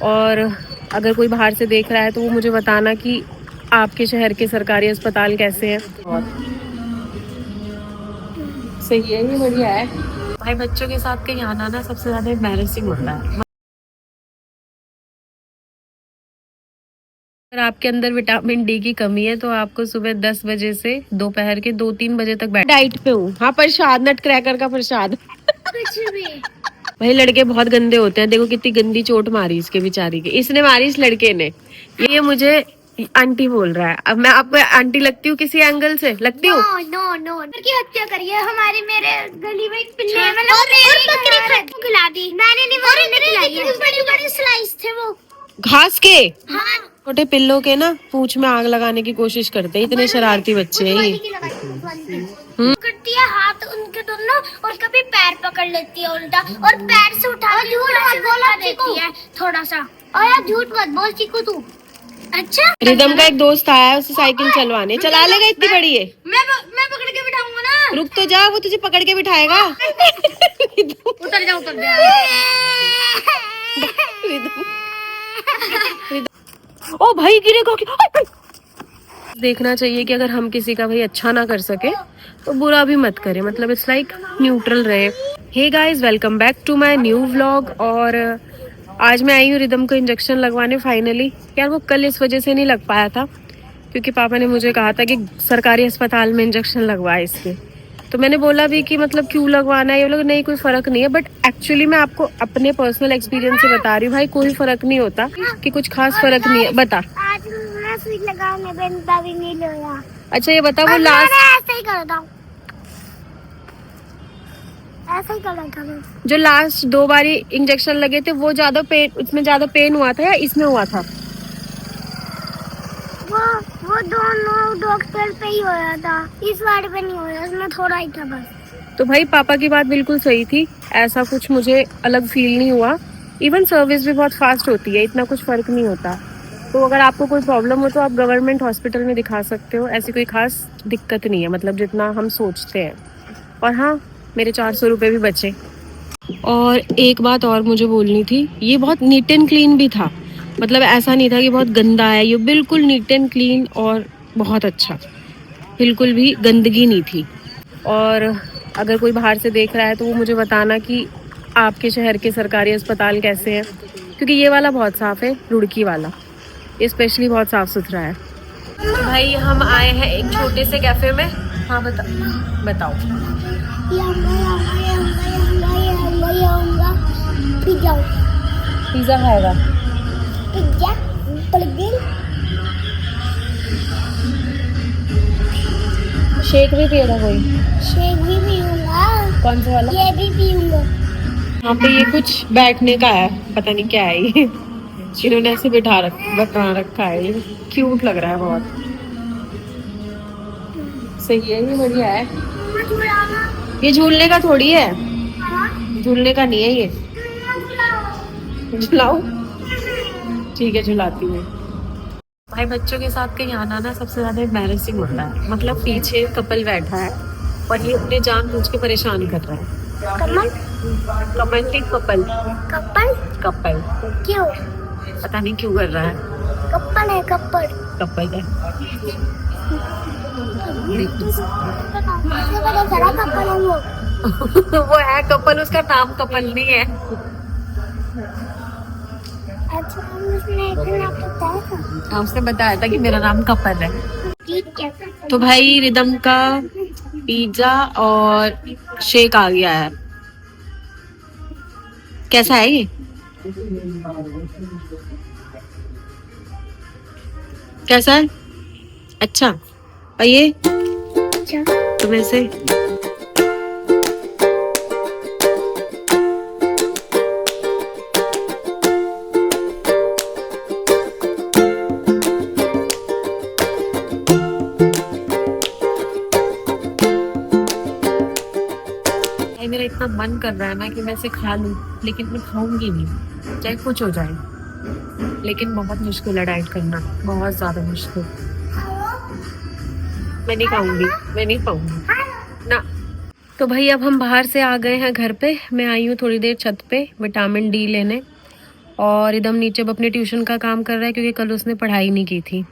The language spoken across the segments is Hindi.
और अगर कोई बाहर से देख रहा है तो वो मुझे बताना कि आपके शहर के सरकारी अस्पताल कैसे हैं। और सही है, ये बढ़िया है। भाई बच्चों के साथ कहीं आना ना सबसे ज़्यादा एम्बैरेसिंग होता है। अगर आपके अंदर विटामिन डी की कमी है तो आपको सुबह 10 बजे से दोपहर के 2-3 बजे तक डाइट पे हूँ। हाँ, प्रसाद, नट क्रैकर का प्रसाद। कुछ भी। भाई लड़के बहुत गंदे होते हैं, देखो कितनी गंदी चोट मारी इसके बेचारी के, इसने मारी इस लड़के ने। ये मुझे आंटी बोल रहा है। अब मैं आपको आंटी लगती हूँ किसी एंगल से? लगती हूँ? नो की हत्या करी है हमारी, मेरे गली में एक पिल्ले है, मतलब और बकरी खिला दी मैंने, नहीं खिलाई है। बड़ी स्लाइस थे वो घास के। हाँ। छोटे पिल्लों के ना पूंछ में आग लगाने की कोशिश करते हैं, इतने शरारती बच्चे हैं ये। करती है हाथ उनके दोनों और कभी पैर पकड़ लेती है उल्टा और पैर से उठा देती है थोड़ा सा। और झूठ मत बोल चीकू तू। अच्छा, रिदम का एक दोस्त आया है उसे साइकिल चलवाने, चला लेगा इतनी बड़ी है? मैं पकड़ के बिठाऊंगा ना। रुक तो जा, वो तुझे पकड़ के बिठाएगा। उतर जा ओ भाई गिरेगा। देखना चाहिए कि अगर हम किसी का भाई अच्छा ना कर सके तो बुरा भी मत करें, मतलब इट्स लाइक न्यूट्रल रहे। Hey guys, welcome back to my new vlog. और आज मैं आई हूँ रिदम को इंजेक्शन लगवाने फाइनली। यार वो कल इस वजह से नहीं लग पाया था क्योंकि पापा ने मुझे कहा था कि सरकारी अस्पताल में इंजेक्शन लगवाए इसके। तो मैंने बोला भी कि मतलब क्यों लगवाना है। ये लोग नहीं, कोई फ़र्क नहीं है। बट एक्चुअली मैं आपको अपने पर्सनल एक्सपीरियंस से बता रही हूँ भाई, कोई फ़र्क नहीं होता कि कुछ खास फ़र्क नहीं है। बता। आज मैं सुई लगाने बनता भी नहीं लगा। अच्छा ये बता, वो लास्ट ऐसे ही कर दो, ऐसे ही कर दो। जो लास्ट 2 बारी इंजेक्शन लगे थे वो ज्यादा पेन, उसमें ज्यादा पेन हुआ था या इसमें हुआ था? वो दोनों डॉक्टर पे ही होया था, इस बार पे नहीं होया, उसमें थोड़ा ही था बस। तो भाई पापा की बात बिल्कुल सही थी, ऐसा कुछ मुझे अलग फील नहीं हुआ। इवन सर्विस भी बहुत फास्ट होती है, इतना कुछ फर्क नहीं होता। तो अगर आपको कोई प्रॉब्लम हो तो आप गवर्नमेंट हॉस्पिटल में दिखा सकते हो, ऐसी कोई खास दिक्कत नहीं है, मतलब जितना हम सोचते हैं। और हाँ, मेरे 400 रुपये भी बचे। और एक बात और मुझे बोलनी थी, ये बहुत नीट एंड क्लीन भी था, मतलब ऐसा नहीं था कि बहुत गंदा है, ये बिल्कुल नीट एंड क्लीन और बहुत अच्छा, बिल्कुल भी गंदगी नहीं थी। और अगर कोई बाहर से देख रहा है तो वो मुझे बताना कि आपके शहर के सरकारी अस्पताल कैसे हैं, क्योंकि ये वाला बहुत साफ़ है, रुड़की वाला ये स्पेशली बहुत साफ़ सुथरा है। तो भाई हम आए हैं एक छोटे से कैफ़े में। हाँ बताओ। पिज़्ज़ा खाएगा? पिज़्ज़ा, बर्गर, शेक भी पिएगा कोई? शेक भी पीऊंगा। कौन सा वाला? ये भी पीऊंगा। यहाँ पे ये कुछ बैठने का है, पता नहीं क्या है ये। इन्होंने ऐसे बता रखा है, ये क्यूट लग रहा है बहुत। सही है, ये बढ़िया है। ये झूलने का थोड़ी है, झूलने का नहीं है ये। झुलाऊं? ठीक है, झुलाती हूँ। भाई बच्चों के साथ कहीं आना ना सबसे ज्यादा एम्बैरेसिंग होता है, मतलब पीछे कपल बैठा है और ये अपने जानबूझ के परेशान कर रहा है। कपल क्यों? पता नहीं क्यों कर रहा है। कपल है। कपल है। वो है कपल, उसका नाम कपल नहीं है। अच्छा, उसने बताया था कि मेरा नाम कपल है। ठीक है। तो भाई रिदम का पिज्जा और शेक आ गया है। कैसा है ये? कैसा है? अच्छा। और ये अच्छा। तुम्हें से मेरा इतना मन कर रहा है ना कि मैं इसे खा लूं, लेकिन मैं खाऊंगी नहीं चाहे कुछ हो जाए। लेकिन बहुत मुश्किल है डाइट करना, बहुत ज्यादा मुश्किल। मैं नहीं खाऊंगी ना। तो भाई अब हम बाहर से आ गए हैं घर पे। मैं आई हूँ थोड़ी देर छत पे विटामिन डी लेने। और रिदम नीचे अब अपने ट्यूशन का काम कर रहा है क्योंकि कल उसने पढ़ाई नहीं की थी।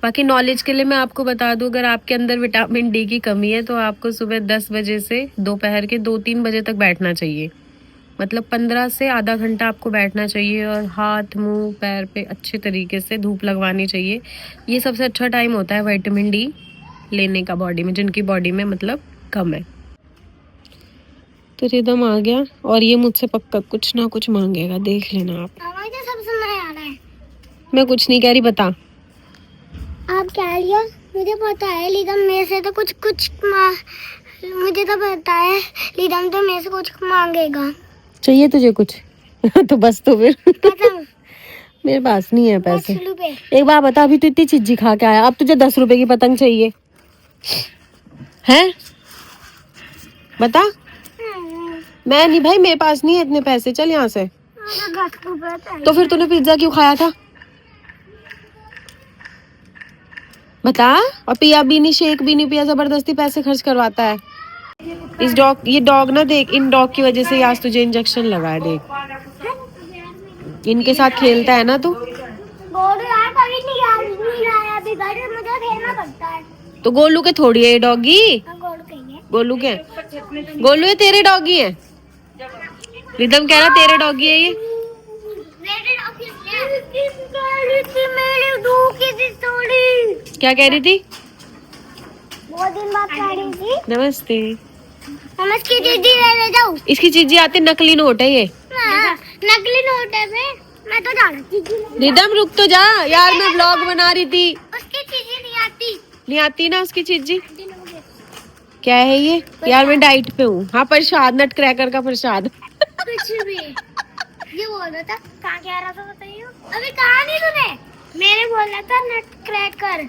बाकी नॉलेज के लिए मैं आपको बता दूं, अगर आपके अंदर विटामिन डी की कमी है तो आपको सुबह 10 बजे से दोपहर के 2-3 बजे तक बैठना चाहिए। मतलब 15 से आधा घंटा आपको बैठना चाहिए और हाथ मुंह पैर पे अच्छे तरीके से धूप लगवानी चाहिए। ये सबसे अच्छा टाइम होता है विटामिन डी लेने का बॉडी में, जिनकी बॉडी में मतलब कम है। तो रिदम आ गया और ये मुझसे पक्का कुछ ना कुछ मांगेगा, देख लेना आप। मुझे सब सुनना आ रहा है। मैं कुछ नहीं कह रही, बता। आप क्या लिया? मुझे पता है लीदम मेरे से तो कुछ मुझे तो पता है लीदम तो मेरे से कुछ मांगेगा। चाहिए तुझे कुछ? तो बस तो फिर कसम। मेरे पास नहीं है पैसे। 10 रुपए। एक बार बता, अभी तो इतनी चीजी खा के आया, अब तुझे 10 रुपए की पतंग चाहिए है? बता। मैं नहीं भाई, मेरे पास नहीं है इतने पैसे, चल यहाँ से। 10 रुपए। तो फिर तूने पिज्जा क्यों खाया था? बता। और पिया भी नहीं, शेक भी नहीं पिया, जबरदस्ती पैसे खर्च करवाता है। ये डॉग ना देख, इन डॉग की वजह से आज तुझे इंजेक्शन लगा है, देख। इनके साथ खेलता है ना तू। गोलू यार कभी नहीं आया, अभी घर में मुझे खेलना पड़ता है। तो गोलू के थोड़ी है ये डॉगी। गोलू कहीं है? गोलू के? गोलू ये तेरे डॉगी है। रिदम कह रहा तेरे डॉगी है ये। क्या कह रही थी? बहुत दिन बाद कह रही थी। नमस्ते। हम इसकी चीजी ले जाऊँ? इसकी चीजी आते नकली नोट है ये। नकली नोट है मैं तो जानती हूँ। रिदम रुक तो जा यार, मैं व्लॉग बना रही थी। उसकी चीजें नहीं आती ना उसकी चीजी। क्या है ये? यार मैं डाइट पे हूँ। हाँ, प्रसाद, नट क्रैकर का प्रसाद। कुछ भी। ये बोल रहा था, कहाँ कह रहा था बताइए? अभी कहा नहीं तूने? मैंने बोला था नट क्रैकर,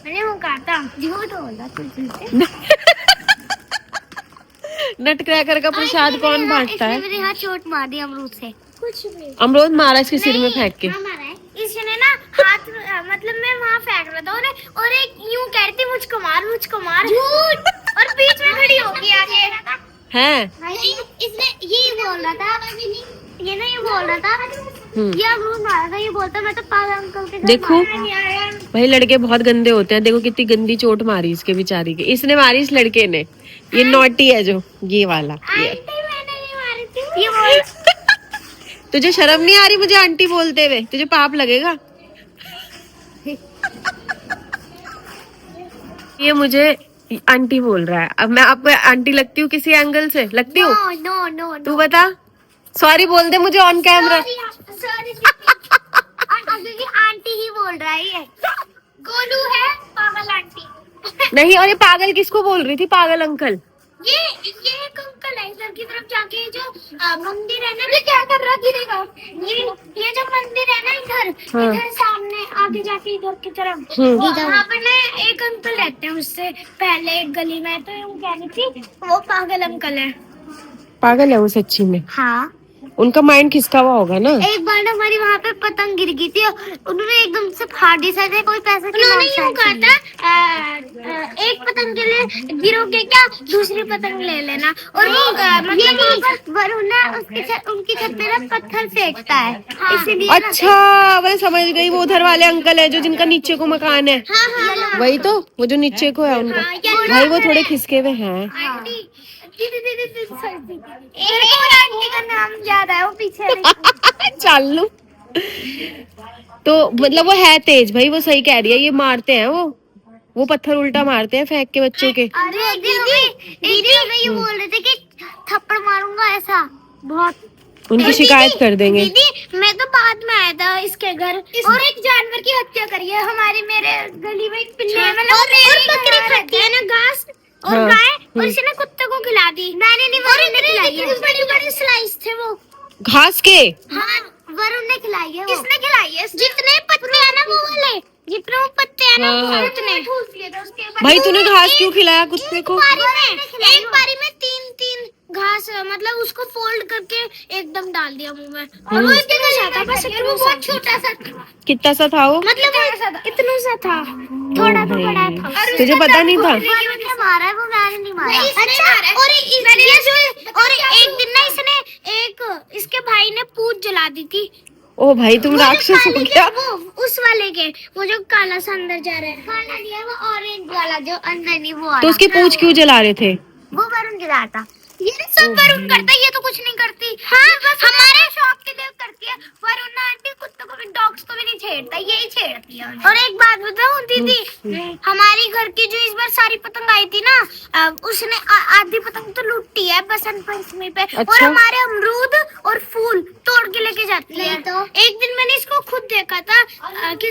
मैंने वो कहा था। झूठ बोला तुझे। नट क्रैकर का प्रसाद कौन बांटता है? मेरे हाथ चोट मार दी अमरूद से। कुछ भी। अमरूद मारा इसके सिर में फेंक के। हाँ मारा है। इसने ना हाथ मतलब मैं वहाँ फेंक रहा था और एक यूं कह रही थी मुझको मार। झूठ। और बीच में खड़ी होगी आगे। हैं? इसने ये बोल रहा था, ये ना ये बोल रहा था, ये अमरूद मारा था, ये बोलता मैं तो पागल अंकल के साथ देखो मारने नहीं आया। भाई, लड़के बहुत गंदे होते हैं। देखो कितनी गंदी चोट मारी इसके बेचारी के। इसने मारी इस लड़के ने। ये नॉटी है जो, ये वाला ये। आंटी मैंने नहीं मारी थी। ये बोल तुझे शर्म नहीं आ रही मुझे आंटी बोलते हुए? तुझे पाप लगेगा। ये मुझे आंटी बोल रहा है। अब मैं आपको आंटी लगती हूँ किसी एंगल से? लगती हूँ? नो तू बता। सॉरी बोल दे मुझे ऑन कैमरा। सॉरी क्योंकि आंटी ही बोल रहा है ये। गोलू है पागल आंटी। नहीं, और ये पागल किसको बोल रही थी? पागल अंकल। ये एक अंकल है इधर की तरफ जाके जो मंदिर है ना, ये क्या कर रहा गिरेगा? ये जो मंदिर है ना इधर, इधर सामने आगे जाके इधर की तरफ, वहाँ पर ना एक अंकल रहते हैं उससे पहले एक गली में। तो यूँ कह रही थी वो पागल अंकल है। पागल है वो सच्ची में? हाँ। उनका माइंड खिसका हुआ होगा ना। एक बार ना हमारी वहाँ पे पतंग गिर गई थी, उन्होंने एकदम से फाड़ दी। शायद कोई पैसा की उन्होंने यूँ कहा था एक पतंग के लिए गिरोगे क्या, दूसरी पतंग ले लेना। और वो मतलब वरुण ना उनकी छत पे ना पत्थर फेंकता है। इसीलिए अच्छा, मैं समझ गई। वो उधर वाले अंकल है जो जिनका नीचे को मकान है। हाँ। वही तो, वो जो नीचे को है उनका। भाई वो थोड़े खिसके हुए हैं। एक और आंटी का नाम याद है, वो पीछे चालू। तो मतलब वो है तेज भाई, वो सही कह रही है। ये मारते हैं वो पत्थर उल्टा मारते हैं फेंक के बच्चों के। अरे दीदी हमें ये बोल रहे थे कि थप्पड़ मारूंगा ऐसा बहुत। उनकी शिकायत कर देंगे। दीदी मैं तो बाद में आया था इसके घर, और एक जानवर की हत्या करी है हमारी मेरे गली में। एक पिल्ले और बकरी खाती है ना घास और गाय, और इसने कुत्ते को खिला दी। मैंने नहीं, वरुण ने खिलाई है। बड़ी स्लाइस थे वो घास के। हाँ, वरुण ने खिलाई है। किसने खिलाई है? जितने पत्ते हैं ना वो वाले, जितने वो पत्ते हैं ना वो उतने। भाई तूने घास क्यों खिलाया कुत्ते को? एक बारी में 3 घास मतलब उसको फोल्ड करके एकदम डाल दिया मुंह में। और वो इतना सा था, बस वो बहुत छोटा सा था। कितना सा था वो? मतलब इतना सा था, थोड़ा तो बड़ा था। तुझे पता नहीं था? मारा है वो, मैंने नहीं मारा। अच्छा, और एक दिन ना इसने एक इसके भाई ने पूछ जला दी थी। ओ भाई तुम राक्षस हो क्या? वो उस वाले के, वो जो काला सा अंदर जा रहा है, काला नहीं है वो ऑरेंज वाला जो अंदर नहीं वो वाला। तो उसकी पूंछ क्यों जला रहे थे? वो वरुण जला था। ये सब वरुण करता है, ये तो कुछ नहीं करती। हाँ बस हमारे शौक के लिए करती है। वरुण आंटी कुत्तों को भी डॉग्स को भी नहीं छेड़ता, यही छेड़ती है। और एक बात बताऊं दीदी, हमारी घर की जो इस बार सारी पतंग आई थी ना, उसने आधी पतंग तो लूटी है बसंत पंचमी पे। अच्छा? और हमारे अमरूद और फूल तोड़ के लेके जाती है। तो एक दिन मैंने इसको खुद देखा था कि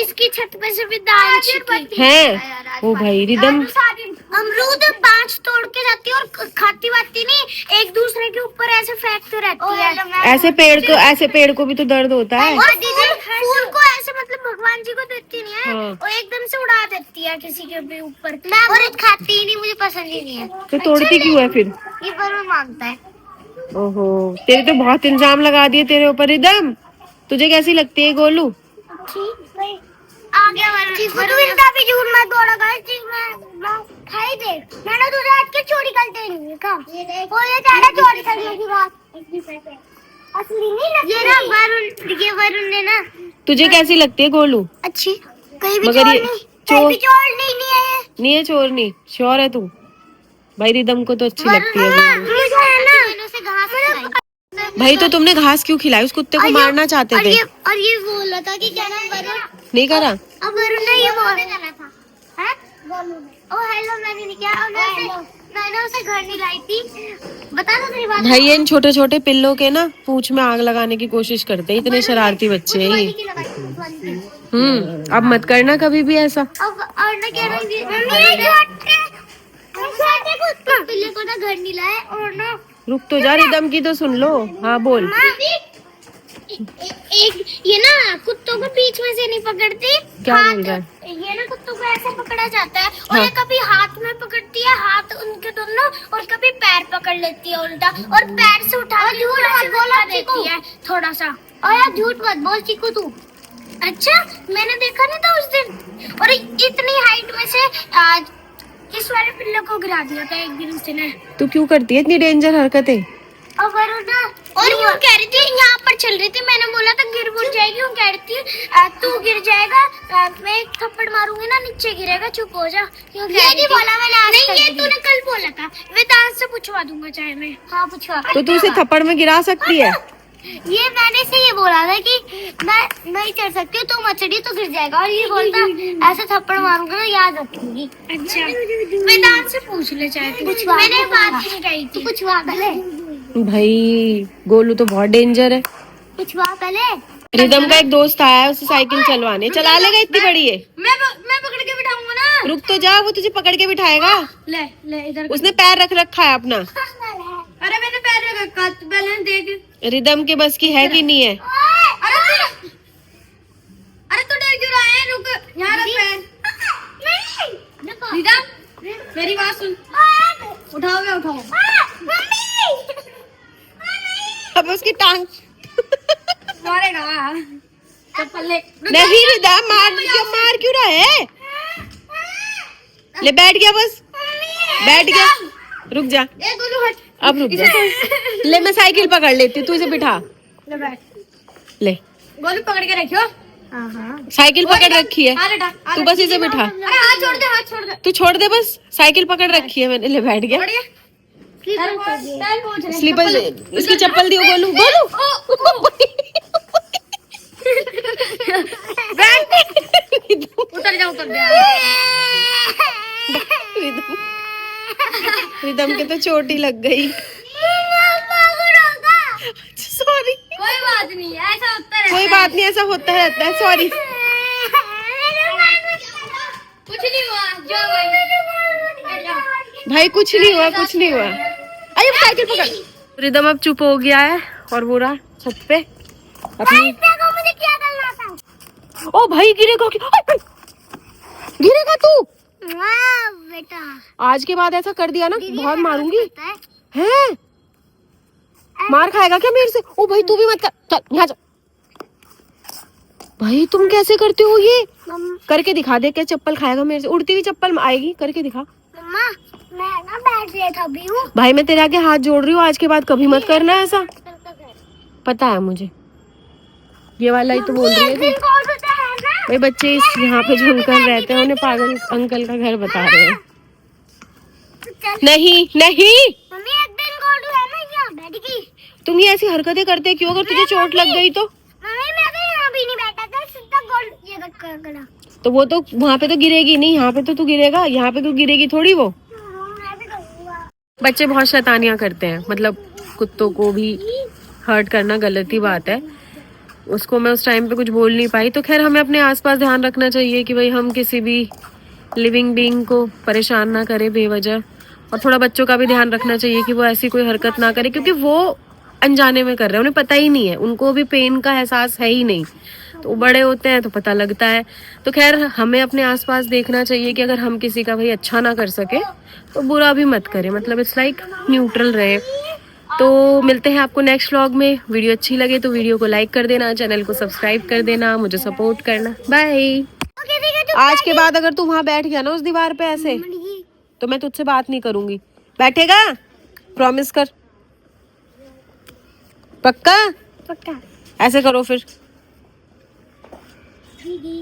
इसकी छत पे से भी दाल छिपी है। ओ भाई रिदम अमरूद बांच तोड़ के जाती है और खाती वाती नहीं, एक दूसरे के ऊपर ऐसे फेंकते रहती है। ऐसे पेड़ को भी तो दर्द होता है। और दीदी फूल को ऐसे मतलब भगवान जी को देती नहीं है, हाँ। और एकदम से उड़ा देती है किसी के भी ऊपर। और खाती ही नहीं, मुझे पसंद ही नहीं है। तो तोड़ती क्यों है फिर? ये वरुण मांगता है। ओहो, तेरे तो बहुत इल्जाम लगा दिए तेरे ऊपर रिदम। तुझे कैसी लगती है गोलू? आ गया वरुण। तू इनका भी झूठ मत बोला कर, मैं खाई दे। मैंने तुझे आज के चोरी करते नहीं कहा। वो ये चाहे चोरी करने की बात असली नहीं लगती। ये वरुण ने ना। तुझे कैसी लगती है गोलू? अच्छी, कहीं भी मगर चोर ये नहीं, कहीं भी चोर नहीं है। नहीं है चोर नहीं, श्योर है तू? भाई रिदम को तो अच्छी लगती है गोलू। मुझे है ना से घास खिलाई। भाई तो तुमने घास क्यों खिलाई? उस कुत्ते को मारना चाहते थे। और ये बोला था कि क्या नाम वरुण नहीं करा? अब वरुण ने ये बोला था, हैं? ओ हेलो, मैंने नहीं किया। और मैंने उसे घर नहीं लाई थी। बता दो तेरी बात। भाई इन छोटे छोटे पिल्लों के ना पूंछ में आग लगाने की कोशिश करते हैं, इतने शरारती बच्चे हैं ये। अब मत करना कभी भी ऐसा। अब और ना कह रही पिल्ले को ना घर नहीं लाए। और ना रुक तो जा, रिदम की तो सुन लो। हाँ बोल। एक ये ना कुत्तों को बीच में से नहीं पकड़ती। क्या बोल रहा है? ये ना कुत्तों को ऐसे पकड़ा जाता है और हाँ। ये कभी हाथ में पकड़ती है, हाथ उनके दोनों, और कभी पैर पकड़ लेती है उल्टा, और पैर से उठा के देती है थोड़ा सा। और यार झूठ मत बोल चीकू तू। अच्छा मैंने देखा नहीं था उस दिन। और इतनी हाइट में से इस वाले पिल्ले को गिरा दिया था एक दिन उसने। तू क्यों करती है इतनी डेंजर हरकतें? और यूं कह रही थी, यहाँ पर चल रही थी, मैंने बोला था गिर बुर जाएगी, यूं कह रही थी तू गिर जाएगा, मैं एक थप्पड़ मारूंगी ना नीचे गिरेगा, चुप हो जा। ये नहीं बोला मैंने आज। नहीं ये तूने कल बोला था। वेदांत से पूछवा दूंगा चाहे मैं। हाँ पूछवा। तो तू उसे थप्पड़ में गिरा सकती है? ये मैंने से ये बोला था कि मैं नहीं चढ़ सकती हूँ, तो मत चढ़ी तो गिर जाएगा। और ये बोलता ऐसे थप्पड़ मारूंगा ना याद रखूंगी। अच्छा वेदांत से पूछ ले चाहे तू। मैंने बात नहीं कही थी। पूछवा पहले। भाई गोलू तो बहुत डेंजर है। पूछवा पहले। रिदम का एक दोस्त आया है उसे साइकिल चलवाने, चला लेगा इतनी बड़ी है? मैं पकड़ के बिठाऊंगा ना। रुक तो जा, वो तुझे पकड़ के बिठाएगा। ले ले इधर। उसने पैर रख रखा है अपना। अरे मैंने पैर रख रखा, बैलेंस देख। रिदम के बस की है कि नहीं है? अरे तू डर क्यों रहा है? रुक यहाँ रख पैर। रिदम मेरी बात सुन। उठाओगे उठाओ। अब उसकी टांग मारेगा चप्पल ले। नहीं रिदम, मार क्यों रहा है? ले बैठ गया, बस बैठ गया। रुक जा, अब रुक जा। ले मैं साइकिल पकड़ लेती हूँ, तू इसे बिठा। ले बैठ। ले गोलू पकड़ के रखियो। साइकिल पकड़ रखी है, तू बस इसे बिठा। अरे हाथ छोड़ दे, हाथ छोड़ दे। तू छोड़ दे बस, साइकिल पकड़ रखी है मैंने। ले बैठ गया। स्लीपर इसकी चप्पल दियो गोलू। गोलू उतर जा उतर जा। रिदम के तो चोट ही लग गई। सॉरी, कोई बात नहीं, ऐसा होता रहता है। कोई बात नहीं, ऐसा होता रहता है। सॉरी, कुछ नहीं हुआ। जो भाई कुछ नहीं हुआ, कुछ नहीं हुआ। अरे साइकिल पकड़। रिदम अब चुप हो गया है और वो रहा छत पे अपनी। मुझे क्या करना था? ओ भाई गिरेगा गिरेगा तू। बेटा आज के बाद ऐसा कर दिया ना बहुत मारूंगी। है हैं? मार खाएगा क्या मेरे से? ओ भाई तू भी मत कर, चल यहाँ जा। भाई तुम कैसे करते हो ये? करके दिखा दे, क्या चप्पल खाएगा मेरे से? उड़ती हुई चप्पल आएगी, करके दिखा। मम्मा मैं ना बैठ रहा था अभी हूँ। भाई मैं तेरे आगे हाथ जोड़ रही हूँ, आज के बाद कभी मत करना ऐसा, पता है मुझे। ये वाला ही तो बोल रही है तू। भाई बच्चे इस यहाँ पे जो अंकल रहते हैं उन्हें पागल अंकल का घर बता रहे हैं। नहीं नहीं, मम्मी एक दिन गोलू है ना यहाँ बैठ गई। तुम ये ऐसी हरकतें करते क्यों? अगर तुझे चोट लग गई तो? मम्मी मैं तो यहाँ भी नहीं बैठा था, सीधा गोल ये रखा खड़ा। तो वो तो वहाँ पे तो गिरेगी नहीं, यहाँ पे तो तू गिरेगा, यहाँ पे तो गिरेगी थोड़ी वो। मैं भी करूँगा। बच्चे बहुत शैतानियां करते हैं, मतलब कुत्तों को भी हर्ट करना गलत ही बात है। उसको मैं उस टाइम पे कुछ बोल नहीं पाई। तो खैर हमें अपने आसपास ध्यान रखना चाहिए कि भाई हम किसी भी लिविंग बीइंग को परेशान ना करें बेवजह, और थोड़ा बच्चों का भी ध्यान रखना चाहिए कि वो ऐसी कोई हरकत ना करे, क्योंकि वो अनजाने में कर रहे हैं, उन्हें पता ही नहीं है, उनको भी पेन का एहसास है ही नहीं। तो बड़े होते हैं तो पता लगता है। तो खैर हमें अपने आसपास देखना चाहिए कि अगर हम किसी का भाई अच्छा ना कर सके तो बुरा भी मत करें, मतलब इट्स लाइक न्यूट्रल रहे। तो मिलते हैं आपको नेक्स्ट व्लॉग में। वीडियो अच्छी लगे तो वीडियो को लाइक कर देना, चैनल को सब्सक्राइब कर देना, मुझे सपोर्ट करना। बाय। आज के बाद अगर तू वहां बैठ गया ना उस दीवार पे ऐसे, तो मैं तुझसे बात नहीं करूंगी। बैठेगा? प्रॉमिस कर, पक्का? पक्का। ऐसे करो फिर। दीदी